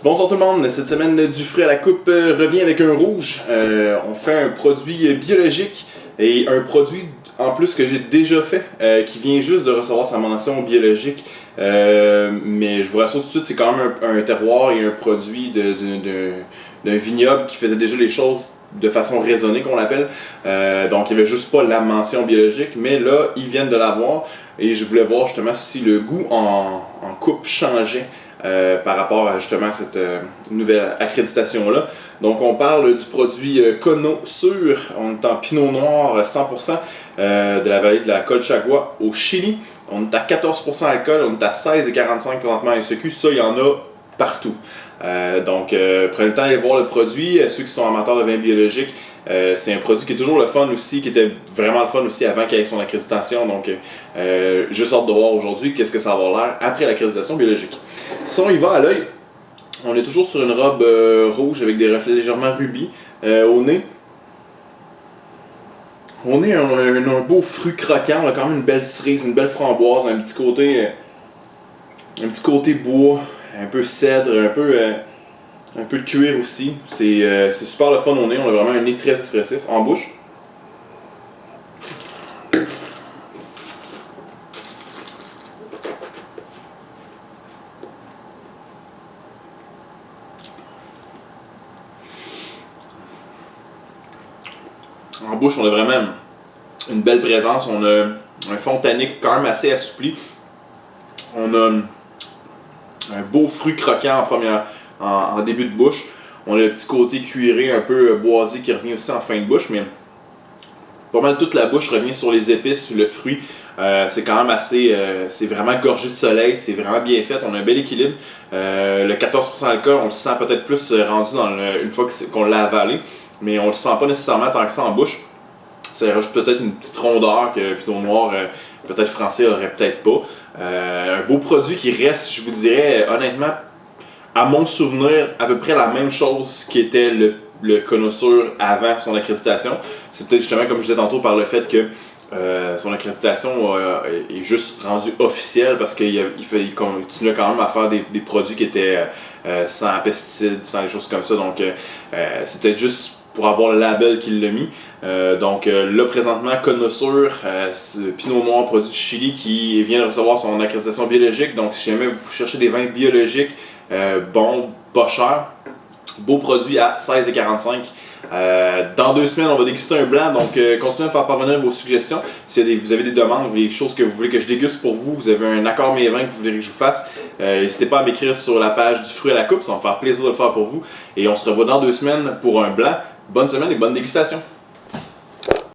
Bonjour tout le monde, cette semaine du fruit à la coupe revient avec un rouge. On fait un produit biologique et un produit en plus que j'ai déjà fait, qui vient juste de recevoir sa mention biologique. Mais je vous rassure tout de suite, c'est quand même un terroir et un produit d'un vignoble qui faisait déjà les choses de façon raisonnée qu'on l'appelle. Donc il n'y avait juste pas la mention biologique, mais là ils viennent de l'avoir et je voulais voir justement si le goût en coupe changeait. Par rapport à justement cette nouvelle accréditation-là. Donc on parle du produit Kono Sur, on est en pinot noir 100% de la vallée de la Colchagua au Chili. On est à 14% alcool, on est à 16,45 présentement à SEQ, ça il y en a partout. Donc prenez le temps d'aller voir le produit, ceux qui sont amateurs de vin biologique. C'est un produit qui est toujours le fun aussi, qui était vraiment le fun aussi avant qu'il ait son accréditation. Donc, juste hâte de voir aujourd'hui qu'est-ce que ça va avoir l'air après l'accréditation biologique. Si on y va à l'œil, on est toujours sur une robe rouge avec des reflets légèrement rubis au nez. On est un beau fruit croquant, on a quand même une belle cerise, une belle framboise, un petit côté bois, un peu cèdre, un peu de cuir aussi. C'est super le fun au nez. On a vraiment un nez très expressif. En bouche. En bouche, on a vraiment une belle présence. On a un fond tannique quand même assez assoupli. On a un beau fruit croquant en début de bouche. On a le petit côté cuiré, un peu boisé qui revient aussi en fin de bouche, mais pas mal toute la bouche revient sur les épices, le fruit. C'est quand même assez, c'est vraiment gorgé de soleil, c'est vraiment bien fait, on a un bel équilibre. Le 14% d'alcool, on le sent peut-être plus rendu une fois qu'on l'a avalé, mais on le sent pas nécessairement tant que ça en bouche. Ça rajoute peut-être une petite rondeur que Pinot Noir, peut-être français, aurait peut-être pas. Un beau produit qui reste, je vous dirais, honnêtement, à mon souvenir, à peu près la même chose qui était le Kono Sur avant son accréditation. C'est peut-être justement, comme je disais tantôt, par le fait que son accréditation est juste rendue officielle parce qu'il continuait quand même à faire des produits qui étaient sans pesticides, sans des choses comme ça. Donc, c'est peut-être juste pour avoir le label qu'il l'a mis. Donc là, présentement, Kono Sur, Pinot Noir, produit du Chili, qui vient de recevoir son accréditation biologique. Donc, si jamais vous cherchez des vins biologiques, bon, pas cher, beau produit à 16,45. Dans 2 semaines, on va déguster un blanc, donc continuez à faire parvenir vos suggestions. Si vous avez des demandes, des choses que vous voulez que je déguste pour vous, vous avez un accord mes vins que vous voulez que je vous fasse, n'hésitez pas à m'écrire sur la page du fruit à la coupe, ça va me faire plaisir de le faire pour vous. Et on se revoit dans 2 semaines pour un blanc. Bonne semaine et bonne dégustation!